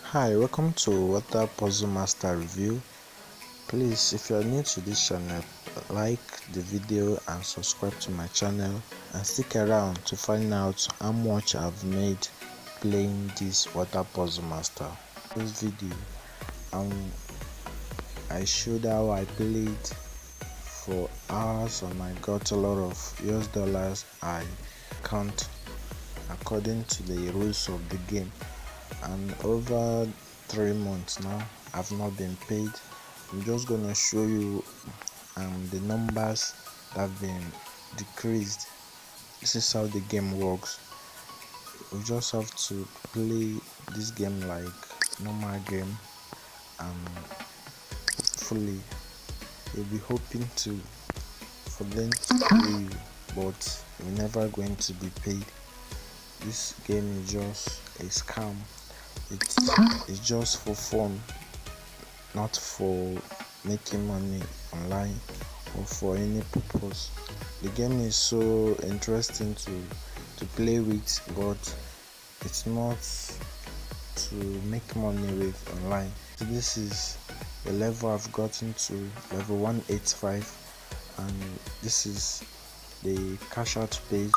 Hi, welcome to Water Puzzle Master Review. Please, if you are new to this channel, like the video and subscribe to my channel and stick around to find out how much I've made playing this Water Puzzle Master. This video, I showed how I played for hours and I got a lot of US dollars. I count according to the rules of the game, and over 3 months now I've not been paid. I'm just gonna show you the numbers that have been decreased. This is how the game works. We just have to play this game like normal game, and hopefully you'll be hoping for them to pay you, but you're never going to be paid. This game is just a scam. It's just for fun, not for making money online or for any purpose. The game is so interesting to play with, but it's not to make money with online. So this is the level I've gotten to, level 185, and this is the cash out page.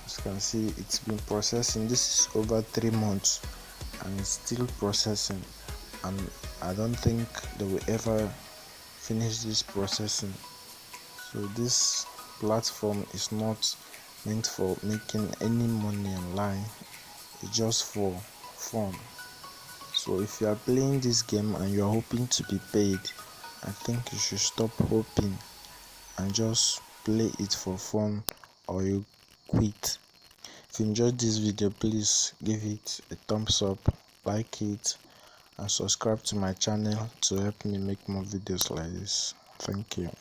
As you can see, it's been processing. This is over 3 months and it's still processing, and I don't think they will ever finish this processing. So this platform is not meant for making any money online, it's just for fun. So if you are playing this game and you are hoping to be paid, I think you should stop hoping and just play it for fun, or you quit. If you enjoyed this video, please give it a thumbs up, like it, and subscribe to my channel to help me make more videos like this. Thank you.